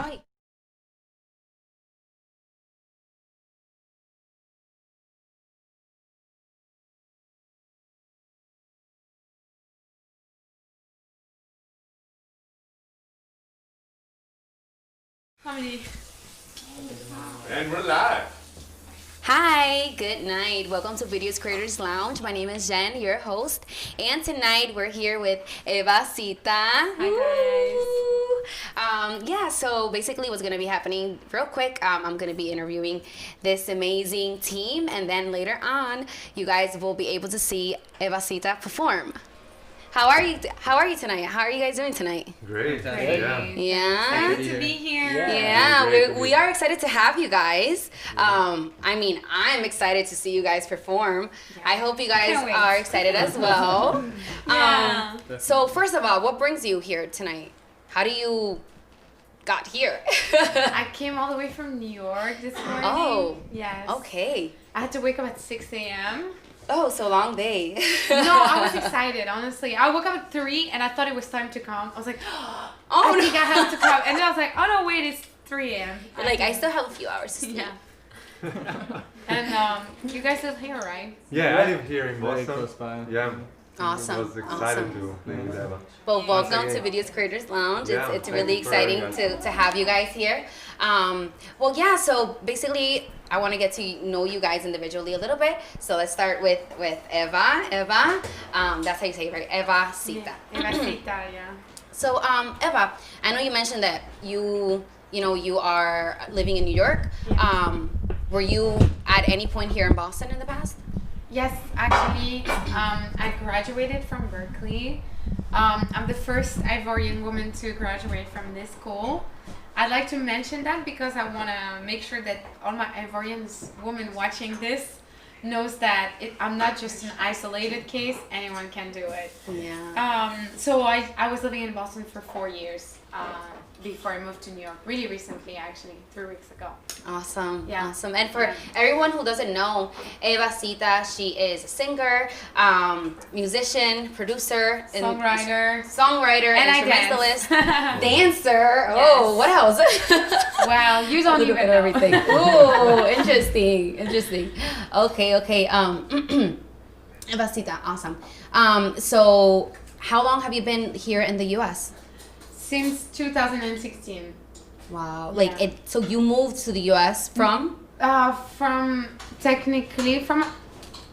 Ay. How many? And we're live. Hi, good night. Welcome to Videos Creators Lounge. My name is Jen, your host, and tonight we're here with Eva Sita. Hi guys. So basically what's going to be happening real quick, I'm going to be interviewing this amazing team, and then later on you guys will be able to see Eva Sita perform. How are you tonight? How are you guys doing tonight? Great. Great. Yeah. Excited to be here. Yeah, we are excited to have you guys. I'm excited to see you guys perform. Yeah. I hope you guys are excited as well. Yeah. So first of all, what brings you here tonight? How do you got here? I came all the way from New York this morning. Oh. Yes. Okay. I had to wake up at 6 a.m. Oh, so long day. No, I was excited, honestly. I woke up at 3 and I thought it was time to come. I was like, I think I have to come. And then I was like, oh no, wait, it's 3 a.m. I still have a few hours to sleep. Yeah. And you guys live here, right? Yeah, I live here in Boston. Close by. Yeah. Awesome. I was excited to play with Eva. Well, welcome to Videos Creators Lounge. Yeah, It's really exciting to have you guys here. So basically, I want to get to know you guys individually a little bit. So let's start with Eva. Eva, that's how you say it, right? Eva Sita. Yeah. Eva Sita, yeah. So, Eva, I know you mentioned that you are living in New York. Yeah. Were you at any point here in Boston in the past? Yes, actually, I graduated from Berkeley. I'm the first Ivorian woman to graduate from this school. I'd like to mention that because I want to make sure that all my Ivorian women watching this knows that I'm not just an isolated case. Anyone can do it. Yeah. So I was living in Boston for 4 years before I moved to New York. Really recently, actually, 3 weeks ago. Awesome. Yeah. Awesome. And for everyone who doesn't know, Eva Sita, she is a singer, musician, producer, songwriter, and instrumentalist, dancer. Oh, what else? Well, you don't even know everything. Oh, interesting. Okay. Eva Sita, awesome. So how long have you been here in the U.S.? Since 2016. Wow. Yeah. So you moved to the U.S. from? From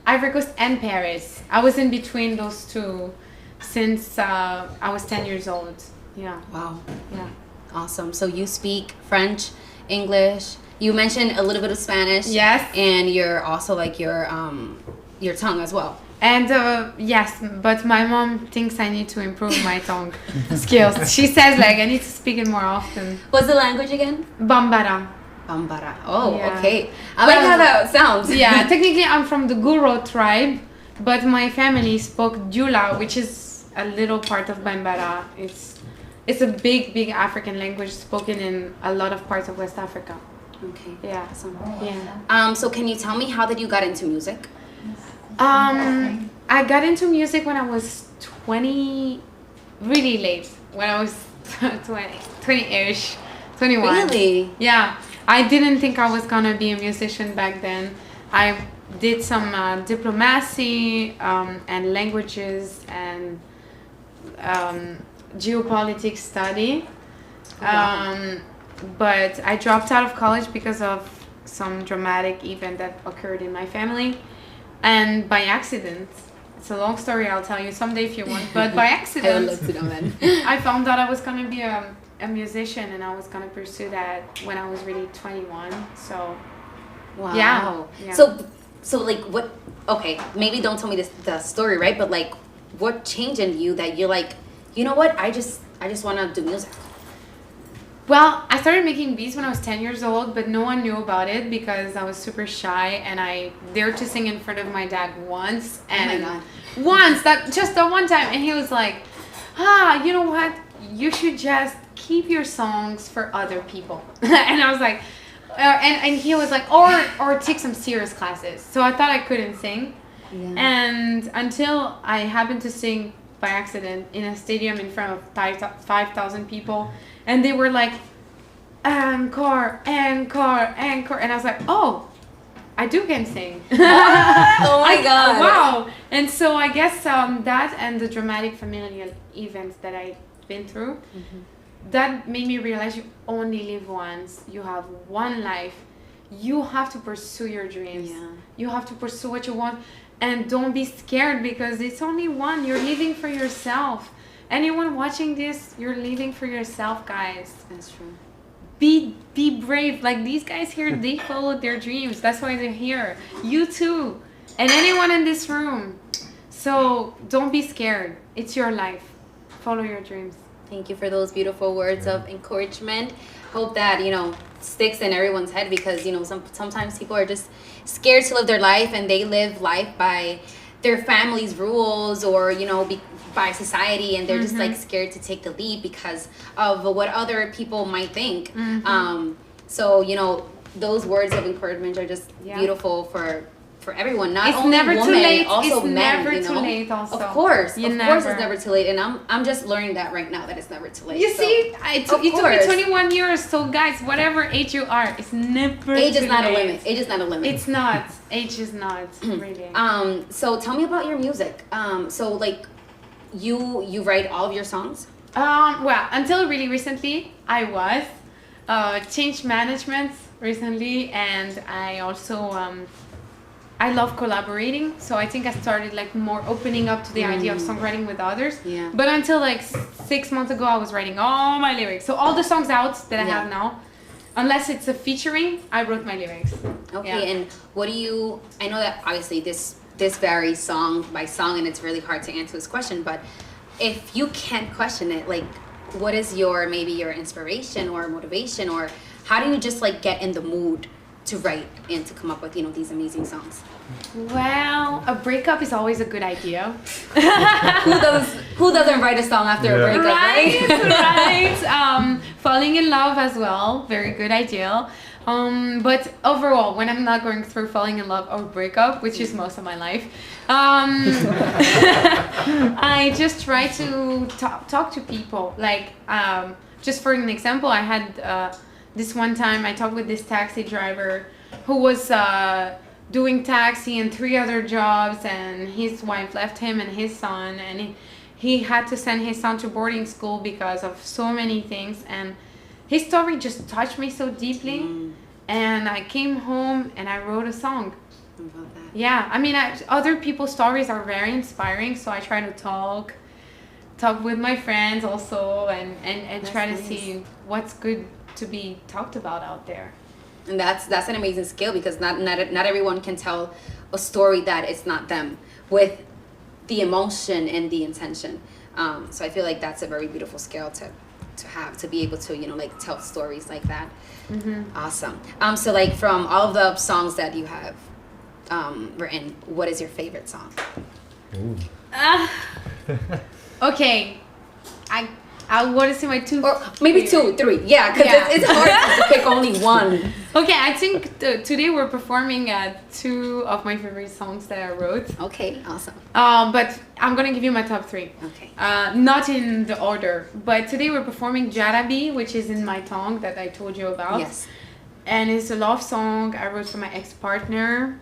Ivory Coast and Paris. I was in between those two since I was 10 years old. Yeah. Wow. Yeah. Awesome. So you speak French, English. You mentioned a little bit of Spanish. Yes. And you're also your tongue as well. And yes, but my mom thinks I need to improve my tongue skills. She says I need to speak it more often. What's the language again? Bambara. Bambara. Oh, Yeah. okay. I like how that sounds. Yeah, technically I'm from the Guro tribe, but my family spoke Dula, which is a little part of Bambara. It's a big African language spoken in a lot of parts of West Africa. Okay. Yeah. Awesome. Yeah. So can you tell me how did you got into music? I got into music when I was 20, really late, when I was 20-ish, 21. Really? Yeah. I didn't think I was gonna be a musician back then. I did some diplomacy and languages and geopolitics study. But I dropped out of college because of some dramatic event that occurred in my family. And by accident, it's a long story, I'll tell you someday if you want, but by accident, I would love to know then. I found out I was going to be a musician and I was going to pursue that when I was really 21, so Wow. Yeah. So what, okay, maybe don't tell me the story, right? But what changed in you that you're you know what, I just want to do music? Well, I started making beats when I was 10 years old, but no one knew about it because I was super shy and I dared to sing in front of my dad once. And oh my God. Once, just the one time. And he was like, you know what? You should just keep your songs for other people. And I was like, and he was like, or take some serious classes. So I thought I couldn't sing. Yeah. And until I happened to sing by accident in a stadium in front of 5,000 people. And they were like, encore, encore, encore. And I was like, oh, I can sing. Oh my God. Wow. And so I guess that and the dramatic familial events that I've been through, that made me realize you only live once. You have one life. You have to pursue your dreams. Yeah. You have to pursue what you want. And don't be scared because it's only one. You're living for yourself. Anyone watching this, you're living for yourself, guys. That's true. Be brave. Like these guys here, they followed their dreams. That's why they're here. You too. And anyone in this room. So don't be scared. It's your life. Follow your dreams. Thank you for those beautiful words of encouragement. Hope that, sticks in everyone's head because, sometimes people are just scared to live their life and they live life by their family's rules or, by society, and they're just like scared to take the leap because of what other people might think. So, those words of encouragement are just beautiful for everyone, not it's only never women, too late. also it's men. Never too late. Also, of course, it's never too late, and I'm just learning that right now that it's never too late. You see, it took me 21 years. So guys, whatever age you are, it's never age too is not late. a limit. Age is not a limit. It's not. Age is not really. So tell me about your music. So like, you write all of your songs? Well, until really recently, I was changed management recently, and I also I love collaborating, so I think I started like more opening up to the idea of songwriting with others. Yeah. But until like 6 months ago, I was writing all my lyrics. So all the songs out that I have now, unless it's a featuring, I wrote my lyrics. Okay, and what do you? I know that obviously this varies song by song, and it's really hard to answer this question. But if you can't question it, like, what is your inspiration or motivation, or how do you just like get in the mood to write and to come up with these amazing songs? Well, a breakup is always a good idea. Who doesn't write a song after a breakup, right? Right. Falling in love as well, very good idea. But overall, when I'm not going through falling in love or breakup, which is most of my life, I just try to talk to people. Like, just for an example, I had this one time I talked with this taxi driver who was doing taxi and 3 other jobs, and his wife left him and his son, and he had to send his son to boarding school because of so many things, and his story just touched me so deeply. And I came home and I wrote a song. About that. Yeah, I mean, other people's stories are very inspiring, so I try to talk with my friends also, and try to see what's good to be talked about out there. And that's an amazing skill, because not everyone can tell a story that it's not them, with the emotion and the intention. So I feel like that's a very beautiful skill to have, to be able to like tell stories like that. Awesome. So like, from all of the songs that you have written, what is your favorite song? Okay, I want to say my two, or maybe 2, 3. Yeah, because it's hard to pick only one. Okay, I think today we're performing 2 of my favorite songs that I wrote. Okay, awesome. But I'm gonna give you my top 3. Okay. Not in the order, but today we're performing Jarabi, which is in my tongue that I told you about. Yes. And it's a love song I wrote for my ex-partner.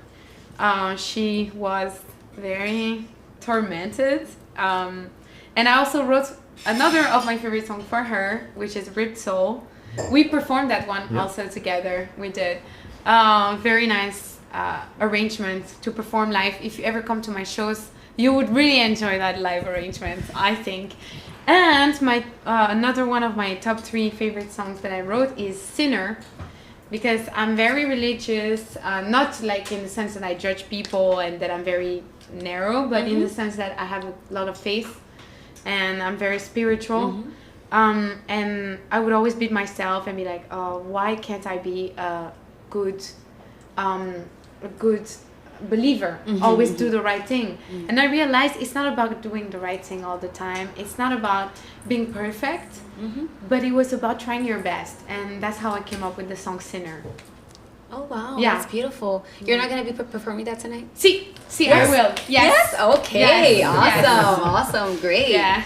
She was very tormented. And I also wrote another of my favorite songs for her, which is Ripped Soul. We performed that one also together. We did. Very nice arrangement to perform live. If you ever come to my shows, you would really enjoy that live arrangement, I think. And my another one of my top 3 favorite songs that I wrote is Sinner, because I'm very religious, not like in the sense that I judge people and that I'm very narrow, but in the sense that I have a lot of faith and I'm very spiritual. And I would always beat myself and be like, oh, why can't I be a good believer, always do the right thing. And I realized it's not about doing the right thing all the time, it's not about being perfect, but it was about trying your best, and that's how I came up with the song Sinner. Oh wow, Yeah. that's beautiful. You're not gonna be performing that tonight? See, Yes. I will. Yes. Okay. Yes. Awesome. Awesome. Great. Yeah.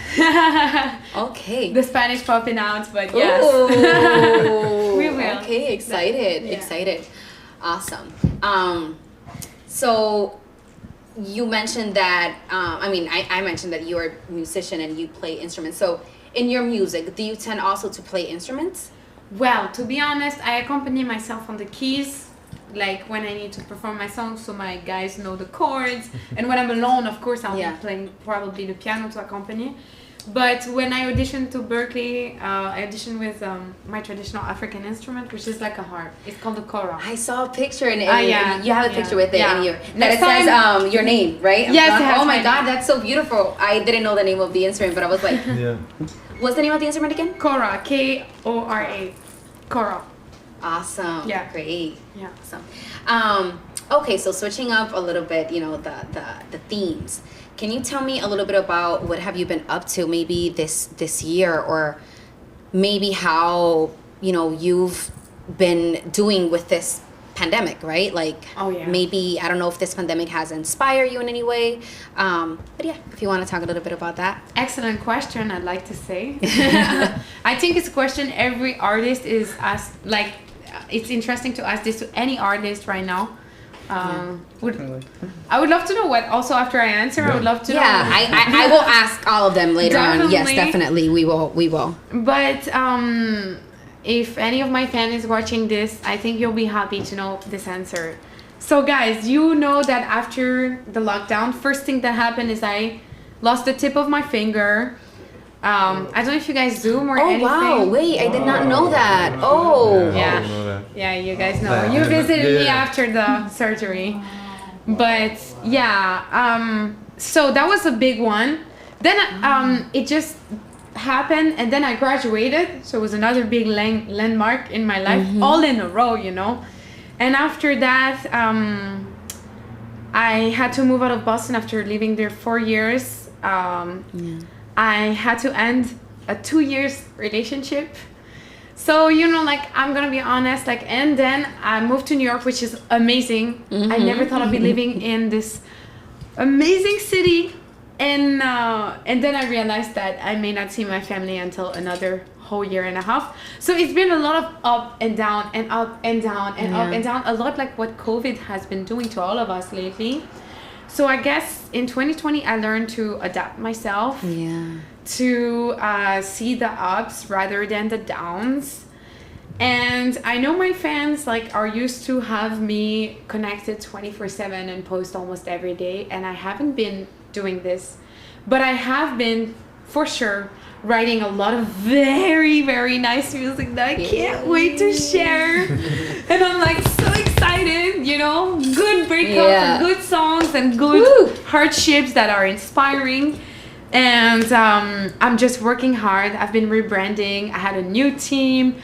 Okay. The Spanish popping out, but yes. Ooh. We will. Okay, excited, Yeah. excited. Awesome. So you mentioned that, I mentioned that you're a musician and you play instruments. So in your music, do you tend also to play instruments? Well, to be honest, I accompany myself on the keys, like when I need to perform my songs, so my guys know the chords. And when I'm alone, of course, I'll be playing probably the piano to accompany. But when I auditioned to Berkeley, I auditioned with my traditional African instrument, which is like a harp. It's called the kora. I saw a picture and yeah, you have a picture with it and Next it says your name, right? Yes, it has oh my my god, name. that's so beautiful. I didn't know the name of the instrument, but I was like, Yeah. what's the name of the instrument again? Kora, K-O-R-A. Kora. Awesome. Yeah. Great. Yeah. Awesome. Okay, so switching up a little bit, the themes. Can you tell me a little bit about what have you been up to maybe this year, or maybe how, you've been doing with this pandemic, right? Like, maybe, I don't know if this pandemic has inspired you in any way. But yeah, if you want to talk a little bit about that. Excellent question, I'd like to say. I think it's a question every artist is asked, like, it's interesting to ask this to any artist right now. I would love to know what, also after I answer, I would love to know. Yeah, I will ask all of them later on. Yes, definitely, we will. But if any of my fans is watching this, I think you'll be happy to know this answer. So guys, you know that after the lockdown, first thing that happened is I lost the tip of my finger. I don't know if you guys Zoom or anything. Oh wow, wait, I did not know that. Oh. Yeah, you guys know. You visited me after the surgery. But yeah, so that was a big one. Then it just happened, and then I graduated, so it was another big landmark in my life, all in a row, And after that, I had to move out of Boston after living there 4 years. I had to end a 2 years relationship. So, I'm gonna be honest, and then I moved to New York, which is amazing. I never thought I'd be living in this amazing city. And then I realized that I may not see my family until another whole year and a half. So it's been a lot of up and down and up and down and up and down. A lot like what COVID has been doing to all of us lately. So I guess in 2020, I learned to adapt myself. To see the ups rather than the downs. And I know my fans are used to have me connected 24/7 and post almost every day, and I haven't been doing this, but I have been for sure writing a lot of very, very nice music that I can't wait to share. And I'm so excited, good breakups and good songs and good hardships that are inspiring. And I'm just working hard. I've been rebranding. I had a new team,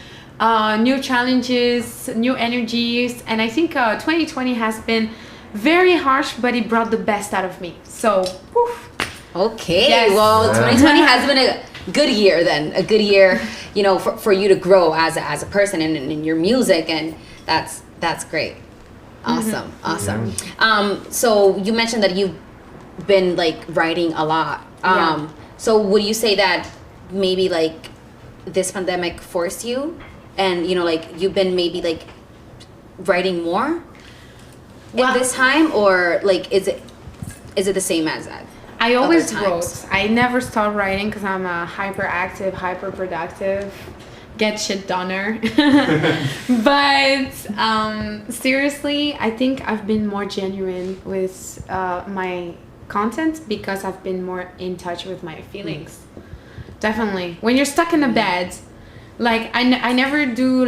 new challenges, new energies. And I think 2020 has been very harsh, but it brought the best out of me. So, woof. Okay. Yes. Well, 2020 has been a good year then. A good year, for you to grow as a person and in your music. And that's great. Awesome. Awesome. So you mentioned that you've been writing a lot. So would you say that maybe this pandemic forced you, and you've been maybe writing more in this time, or is it the same as that? I always wrote. I never stopped writing because I'm a hyperactive, hyperproductive, get shit doner. But seriously, I think I've been more genuine with my content because I've been more in touch with my feelings. Definitely. When you're stuck in a bed, I never do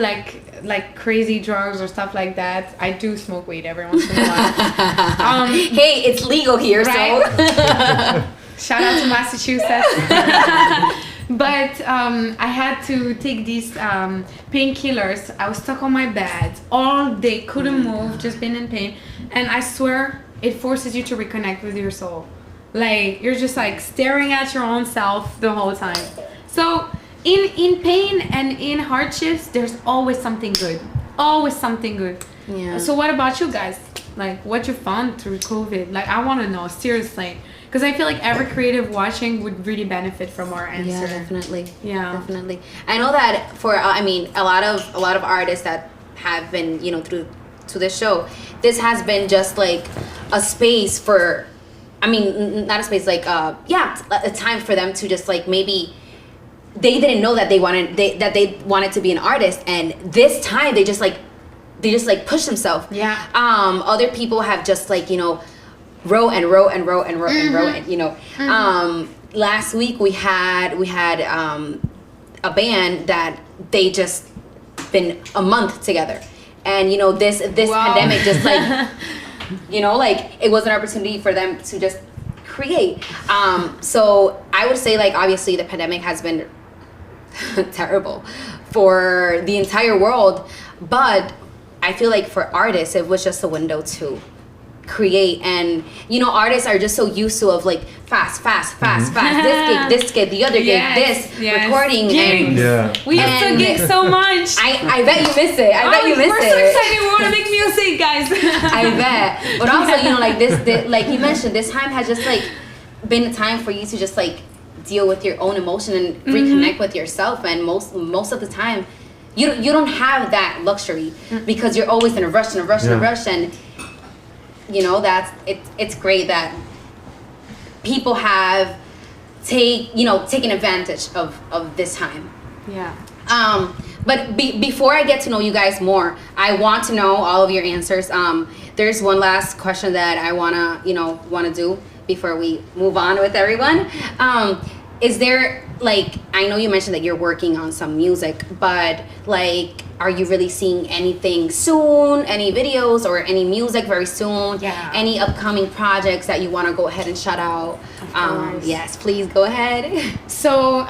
crazy drugs or stuff like that. I do smoke weed every once in a while. Hey, it's legal here, right? So shout out to Massachusetts. But I had to take these painkillers. I was stuck on my bed all day, couldn't move, just been in pain. And I swear, it forces you to reconnect with your soul. You're just staring at your own self the whole time. So in pain and in hardships, there's always something good. Always something good. Yeah. So what about you guys? What you found through COVID? I want to know, seriously. because I feel like every creative watching would really benefit from our answer. Yeah, definitely. Yeah, definitely. I know that for I mean a lot of artists that have been through this show, this has been just like a space for, I mean not a space like a time for them to just like maybe they didn't know that they wanted to be an artist, and this time they just push themselves. Yeah. Other people have just like wrote and wrote and wrote and wrote and wrote and last week we had a band that they just been a month together, and this pandemic just like like it was an opportunity for them to just create. So I would say like obviously the pandemic has been terrible for the entire world, but I feel like for artists it was just a window to create. And artists are just so used to of like fast this gig the other gig, this recording gigs. and we used to gig so much. I bet you miss it. We're so excited. We want to make music, guys. I bet. But also like this like you mentioned, this time has just like been a time for you to just like deal with your own emotion and reconnect with yourself, and most of the time you don't have that luxury because you're always in a rush and that's it's great that people have taken advantage of this time. Yeah. But before I get to know you guys more, I want to know all of your answers. There's one last question that I wanna do before we move on with everyone. Is there, like, I know you mentioned that you're working on some music, but like, are you really seeing anything soon? Any videos or any music very soon? Yeah. Any upcoming projects that you want to go ahead and shout out? Of course. Yes, please go ahead. So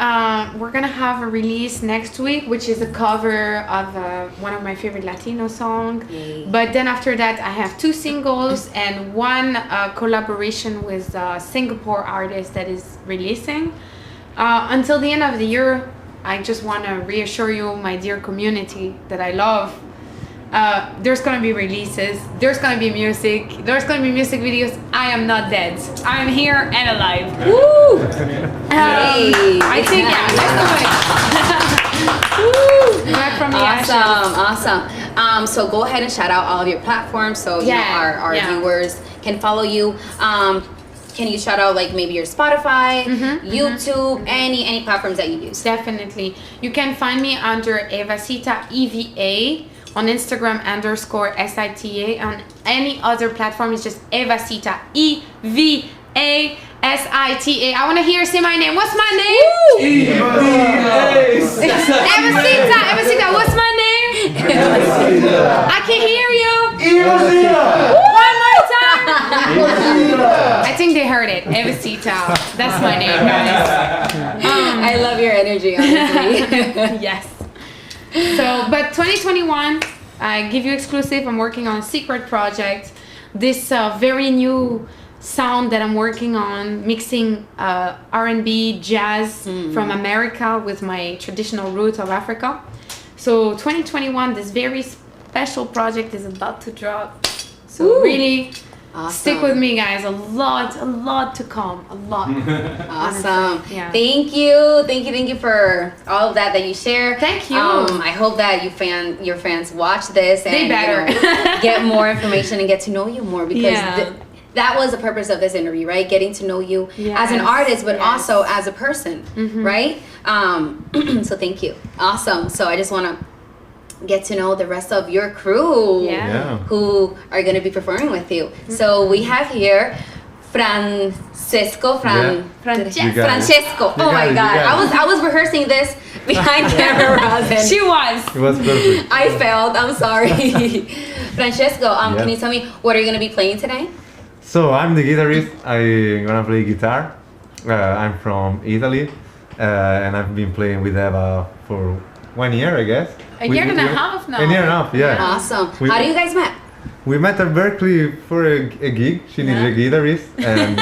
we're gonna have a release next week, which is a cover of one of my favorite Latino songs. But then after that, I have 2 singles and one collaboration with a Singapore artist that is releasing. Until the end of the year, I just want to reassure you, my dear community that I love, there's going to be releases, there's going to be music, there's going to be music videos. I am not dead. I am here and alive. Woo! I think, let's do it. Woo! Back from the Awesome. So go ahead and shout out all of your platforms so our viewers can follow you. Can you shout out like maybe your Spotify, YouTube, any platforms that you use? Definitely. You can find me under Eva Sita, EVA, on Instagram _SITA. On any other platform, it's just Eva Sita, EVASITA. I want to hear you say my name. What's my name? Eva Sita, what's my name? I can hear you. One more time. I think they heard it. Eva Sita. That's my name, guys. I love your energy, honestly. Yes. So, but 2021, I give you exclusive. I'm working on a secret project. This very new sound that I'm working on, mixing R&B, jazz from America with my traditional roots of Africa. So 2021, this very special project is about to drop. So really stick with me, guys. A lot to come. A lot. Awesome. Yeah. Thank you for all of that you share. Thank you. I hope that your fans watch this and they better get more information and get to know you more, because that was the purpose of this interview, right? Getting to know you as an artist, but also as a person, right? So thank you. Awesome. So I just want to get to know the rest of your crew who are going to be performing with you. So we have here Francesco. Oh my God. I was rehearsing this behind camera. She was. It was perfect. I failed. I'm sorry. Francesco, can you tell me what are you going to be playing today? So I'm the guitarist. I'm gonna play guitar. I'm from Italy, and I've been playing with Eva for 1 year, I guess. A year and a half now. A year and a half, yeah. Awesome. How do you guys met? We met at Berkeley for a gig. She needed a guitarist, and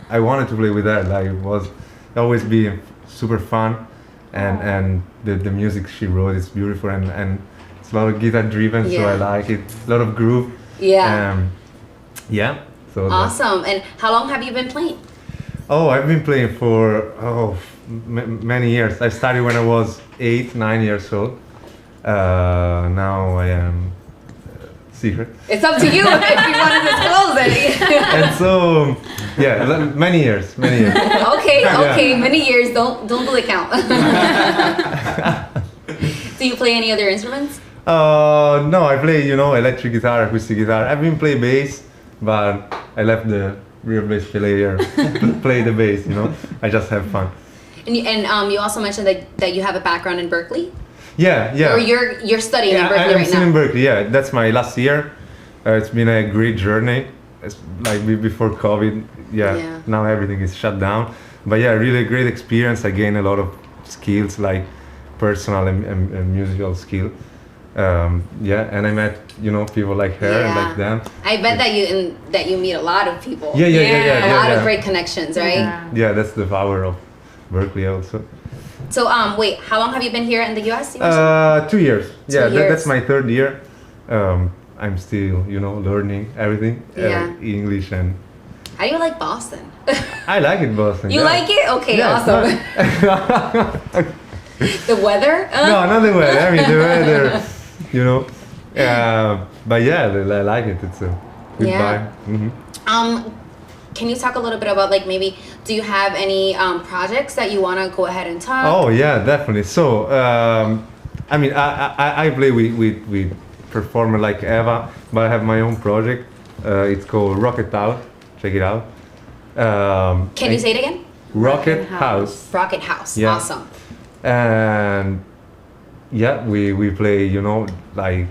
I wanted to play with her. Like, it was always been super fun, and the music she wrote is beautiful, and it's a lot of guitar driven, so I like it. A lot of groove. So Awesome. And how long have you been playing? I've been playing for many years. I started when I was 9 years old. Now I am secret. It's up to you if you want to disclose it. And so, yeah, many years. Okay, many years. Don't do the count. Do you play any other instruments? No, I play, electric guitar, acoustic guitar. I've been play bass, but I left the real bass player play the bass. I just have fun. And you also mentioned that you have a background in Berkeley. Yeah. Or you're studying in Berkeley I'm right still now. in Berkeley. Yeah, that's my last year. It's been a great journey. It's like before COVID. Yeah. Now everything is shut down. But yeah, really great experience. I gained a lot of skills, like personal and musical skill. And I met people like her and like them. I bet that you meet a lot of people. Yeah. A lot of great connections, right? Yeah, that's the power of Berkeley also. So wait, how long have you been here in the U.S.? 2 years. Yeah, 2 years. That's my third year. I'm still learning everything. English and. How do you like Boston? I like it, Boston. You like it? Okay, awesome. The weather? No, not the weather. I mean the weather. But yeah, I like it. It's a good vibe. Mm-hmm. Can you talk a little bit about maybe do you have any projects that you want to go ahead and talk? Oh yeah, definitely. So I mean I play with performer like Eva, but I have my own project. It's called Rocket House. Check it out. Can you say it again? Rocket House. Rocket House. Yeah. Awesome. And yeah, we play like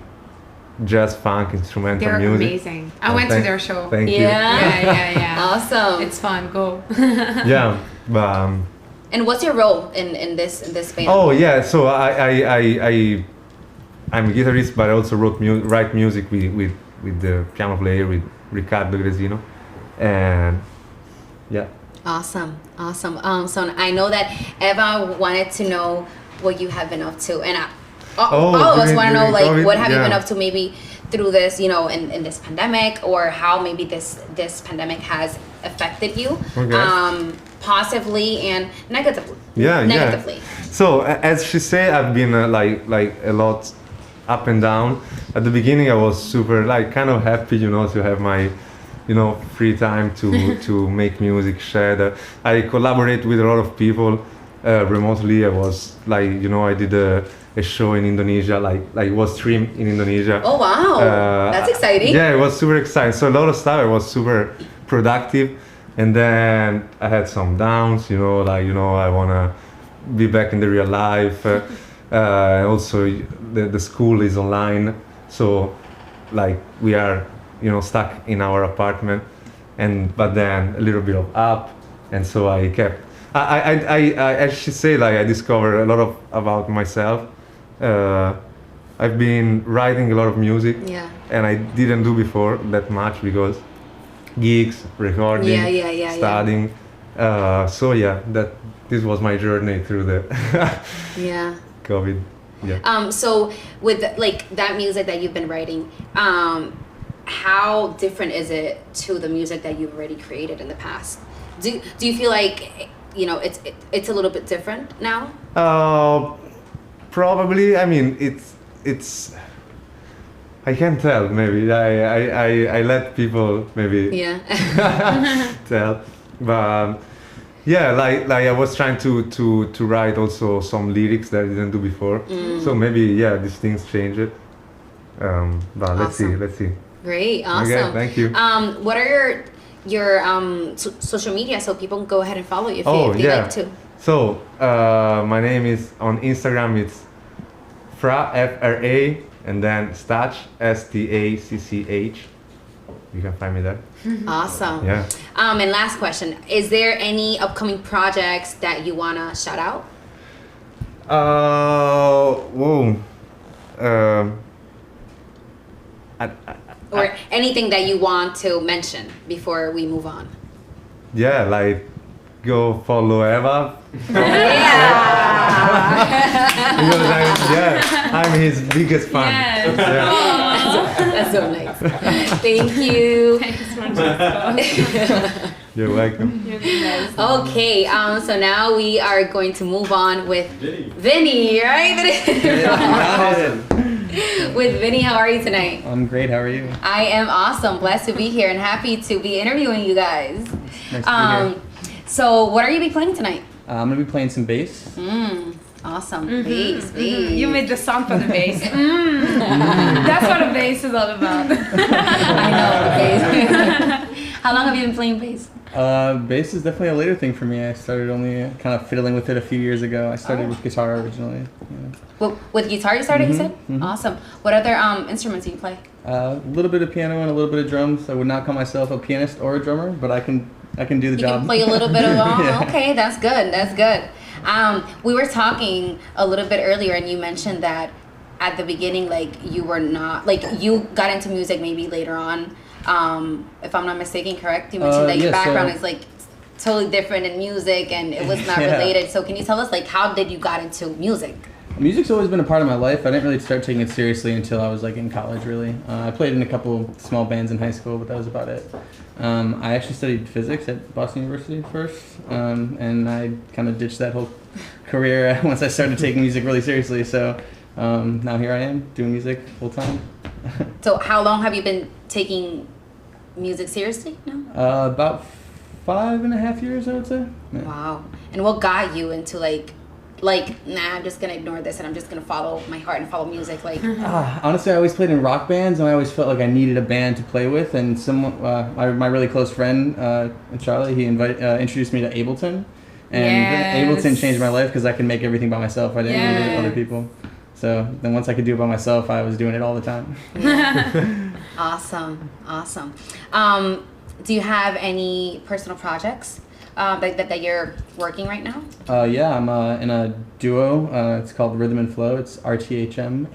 jazz, funk, instrumental They're music. amazing. I went to their show. Thank you. Yeah. Awesome. It's fun. Go. Yeah, but. And what's your role in this band? Oh yeah, so I'm a guitarist, but I also write music with the piano player, with Riccardo Gresino, and yeah. Awesome. So I know that Eva wanted to know what you have been up to, and all of us want to know COVID, what have you been up to maybe through this, in this pandemic, or how maybe this pandemic has affected you, positively and negatively. Negatively. So as she said, I've been like a lot up and down. At the beginning, I was super kind of happy, to have my free time to make music, share that. I collaborate with a lot of people remotely. I was I did a show in Indonesia, it was streamed in Indonesia. Oh wow, that's exciting. Yeah, it was super exciting. So a lot of stuff. I was super productive, and then I had some downs. I wanna be back in the real life. Also, the school is online, so we are stuck in our apartment, but then a little bit of up, and so I kept. I should say I discovered a lot about myself. I've been writing a lot of music, and I didn't do before that much because gigs, recording, studying. So yeah, this was my journey through the COVID. Yeah. So with that music that you've been writing, how different is it to the music that you've already created in the past? Do you feel like it's a little bit different now? Probably. I mean, it's. I can't tell. Maybe I let people maybe tell, but yeah, I was trying to write also some lyrics that I didn't do before. So maybe these things change it. But let's see. Great, awesome. Okay, thank you. What are your social media so people can go ahead and follow you if they like to? So my name is on Instagram. It's Fra, and then Stach, Stacch. You can find me there. Awesome. Yeah. And last question: is there any upcoming projects that you wanna shout out? Or anything that you want to mention before we move on? Yeah, go follow Eva. Yeah. Because I'm his biggest fan. Yes. Yeah. That's so nice. Thank you. Thanks, Francesco. You're welcome. You're the best. Okay, so now we are going to move on with Vinny, right? With Vinny, how are you tonight? I'm great. How are you? I am awesome. Blessed to be here and happy to be interviewing you guys. Nice to be here. So what are you be playing tonight? I'm gonna be playing some bass. Awesome. Bass, bass. You made the song for the bass. That's what a bass is all about. I know, bass. How long have you been playing bass? Bass is definitely a later thing for me. I started only kind of fiddling with it a few years ago. I started with guitar originally. Yeah. Well, with guitar you started, you said? Awesome. What other instruments do you play? A little bit of piano and a little bit of drums. I would not call myself a pianist or a drummer, but I can do the You job. can play a little bit of all? Yeah. Okay, that's good. That's good. We were talking a little bit earlier and you mentioned that at the beginning, like, you were not, like, you got into music maybe later on. If I'm not mistaken, correct? You mentioned that your background is like totally different in music and it was not related. So can you tell us, like, how did you got into music? Music's always been a part of my life. I didn't really start taking it seriously until I was like in college, really. I played in a couple small bands in high school, but that was about it. I actually studied physics at Boston University first, and I kind of ditched that whole career once I started taking music really seriously. So now here I am doing music full time. So how long have you been taking music seriously now? About 5.5 years, I would say. Yeah. Wow. And what got you into like, nah, I'm just gonna ignore this and I'm just gonna follow my heart and follow music? Like, honestly, I always played in rock bands, and I always felt like I needed a band to play with. And someone, my really close friend, Charlie, he introduced me to Ableton, and Ableton changed my life because I could make everything by myself. I didn't need other people. So then once I could do it by myself, I was doing it all the time. Awesome. Do you have any personal projects that you're working right now? Yeah, I'm in a duo. It's called Rhythm and Flow. It's RTHM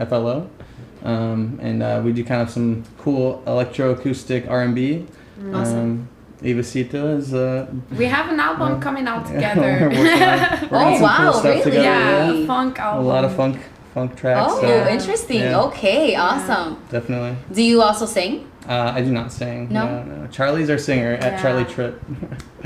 & FLO. And we do kind of some cool electroacoustic R&B. Awesome. Eva Sita is... We have an album coming out we're together. working on some cool stuff really? together. Yeah, funk album. A lot of funk tracks. Oh, interesting. yeah. Okay, awesome. Definitely. Do you also sing? I do not sing. No? No. Charlie's our singer at Charlie Tripp.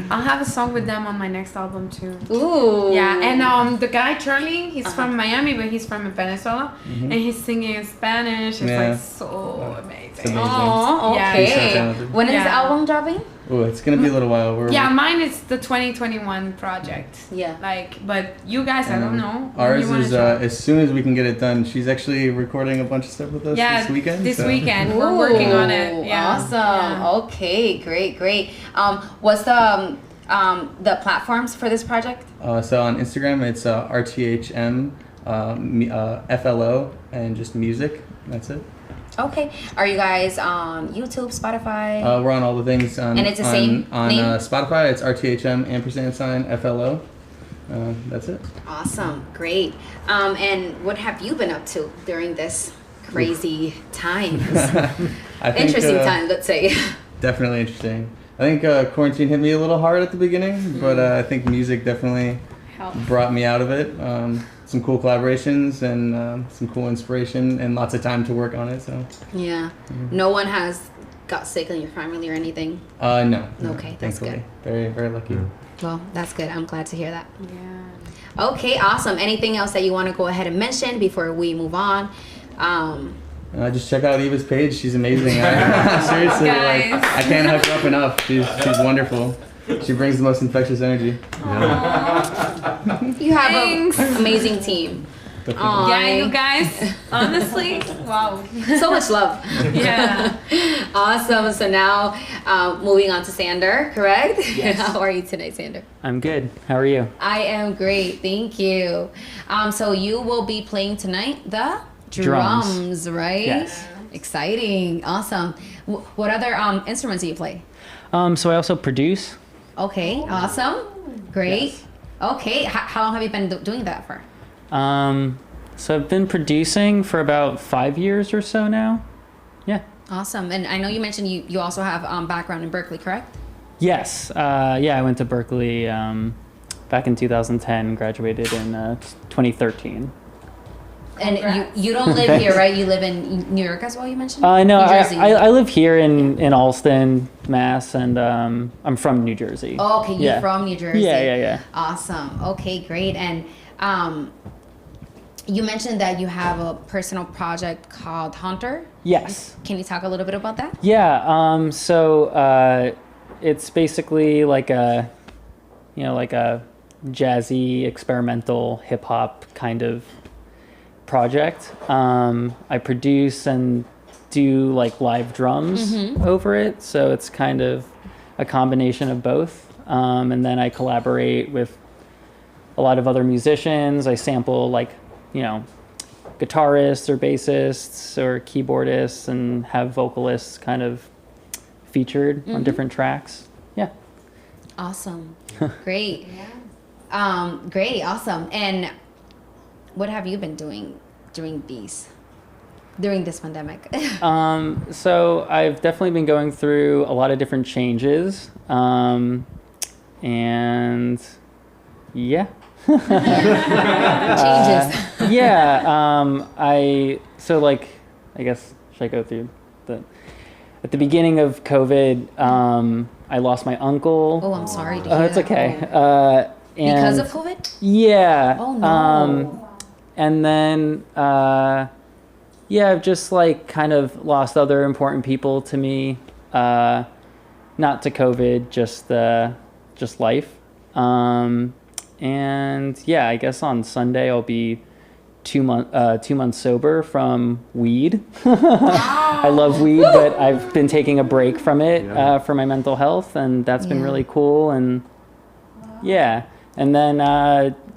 I'll have a song with them on my next album too. Ooh. Yeah, and the guy Charlie, he's from Miami, but he's from Venezuela, and he's singing in Spanish. It's like so amazing. It's amazing. Oh, Yeah. okay. He's so talented. When is the album dropping? Ooh, it's gonna be a little while. Yeah, mine is the 2021 project. Yeah. Like, but you guys, I don't know. when Ours you wanna is drop. as soon as we can get it done. She's actually recording a bunch of stuff with us this weekend. This weekend. We're working on it. Ooh, Yeah. Awesome. Yeah. Okay, great. What's the platforms for this project? So on Instagram, it's RTHM FLO and just music. That's it. Okay. Are you guys on YouTube, Spotify? We're on all the things. And it's the same on name? Spotify. It's RTHM & FLO. That's it. Awesome. Great. And what have you been up to during this crazy times? I think, Interesting time, let's say. Definitely interesting. I think quarantine hit me a little hard at the beginning, but I think music definitely brought me out of it. Some cool collaborations and some cool inspiration and lots of time to work on it. So Yeah. No one has got sick in your family or anything? No. Okay, that's thankfully. Very, very lucky. Well, that's good. I'm glad to hear that. Yeah. Okay, awesome. Anything else that you want to go ahead and mention before we move on? Just check out Eva's page. She's amazing. Seriously, Guys. like I can't hype her up enough. She's wonderful. She brings the most infectious energy. You have Thanks. an amazing team. Aw, Yeah, you guys, honestly, wow. so much love. Yeah. Awesome. So now, moving on to Sander, correct? Yes. How are you today, Sander? I'm good. How are you? I am great. Thank you. So you will be playing tonight the drums, right? Yes. Exciting. Awesome. What other instruments do you play? So I also produce. Okay. Awesome. Great. Yes. Okay. How long have you been doing that for? So I've been producing for about 5 years or so now. Yeah. Awesome. And I know you mentioned you also have background in Berkeley, correct? Yes. Yeah, I went to Berkeley back in 2010, graduated in 2013. And you don't live here, right? You live in New York as well, you mentioned? No, New Jersey. I live here in Allston, Mass, and I'm from New Jersey. Oh, okay, you're from New Jersey. Yeah. Awesome. Okay, great. And you mentioned that you have a personal project called Hunter. Yes. Can you talk a little bit about that? Yeah. So it's basically like a jazzy experimental hip hop kind of project. I produce and do like live drums over it, so it's kind of a combination of both. And then I collaborate with a lot of other musicians. I sample like, guitarists or bassists or keyboardists and have vocalists kind of featured on different tracks. Yeah. Awesome. Great. Great. Awesome. And what have you been doing during this pandemic? So I've definitely been going through a lot of different changes. And yeah. Changes. I guess, should I go through at the beginning of COVID, I lost my uncle. Oh, I'm sorry to hear It's that. okay. Because of COVID? Yeah. Oh, no. And then, I've just like kind of lost other important people to me. Not to COVID, just life. And yeah, I guess on Sunday I'll be 2 months sober from weed. I love weed, but I've been taking a break from it for my mental health, and that's been really cool. And yeah, and then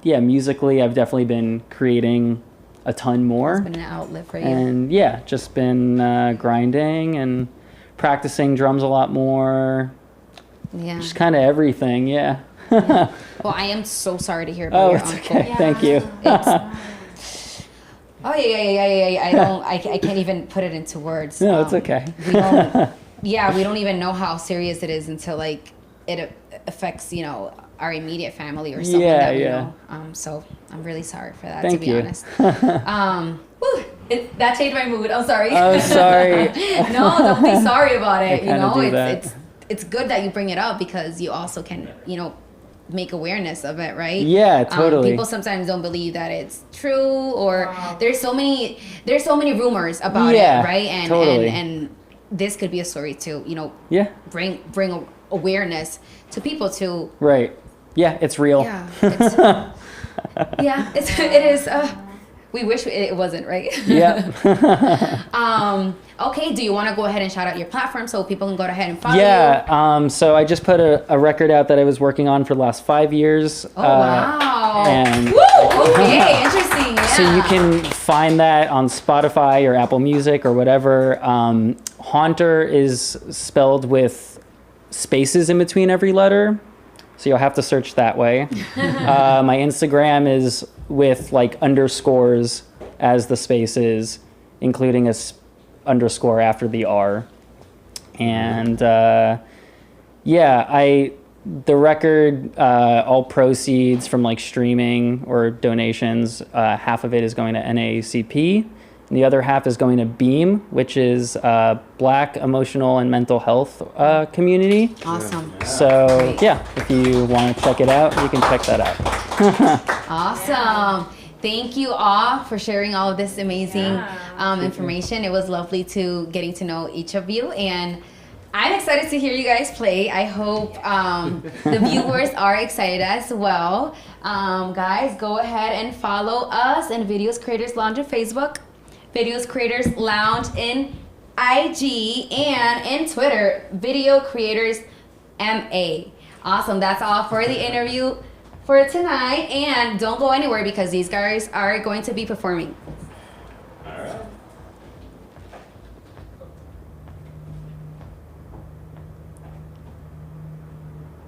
musically, I've definitely been creating a ton more. It's been an outlet for you. And yeah, just been grinding and practicing drums a lot more. Yeah. Just kind of everything. Yeah. Well, I am so sorry to hear about your uncle. Okay. Thank you. I can't even put it into words. No, it's okay. We don't even know how serious it is until like it affects, our immediate family or someone that we know. So I'm really sorry for that, Thank to be you. honest. That changed my mood. I'm sorry. Oh, sorry. No, don't be sorry about it. It's it's good that you bring it up because you also can, make awareness of it, right? Yeah, totally. People sometimes don't believe that it's true, or there's so many rumors about it, right? And totally. and this could be a story to bring awareness to people too. Right. Yeah, it's real. Yeah. It is. We wish it wasn't, right? Yeah. Okay, do you want to go ahead and shout out your platform so people can go ahead and follow you? Yeah, so I just put a record out that I was working on for the last 5 years. Oh, wow. And okay, interesting. Yeah. So you can find that on Spotify or Apple Music or whatever. Haunter is spelled with spaces in between every letter, so you'll have to search that way. My Instagram is with like underscores as the spaces, including underscore after the R. And the record, all proceeds from like streaming or donations, half of it is going to NAACP, and the other half is going to BEAM, which is Black Emotional and Mental Health community. Awesome. So if you want to check it out, you can check that out. Awesome. Thank you all for sharing all of this amazing information. It was lovely getting to know each of you, and I'm excited to hear you guys play. I hope the viewers are excited as well. Guys, go ahead and follow us in Videos Creators Lounge on Facebook, Videos Creators Lounge in IG, and in Twitter, Video Creators MA. Awesome. That's all for the interview for tonight, and don't go anywhere because these guys are going to be performing.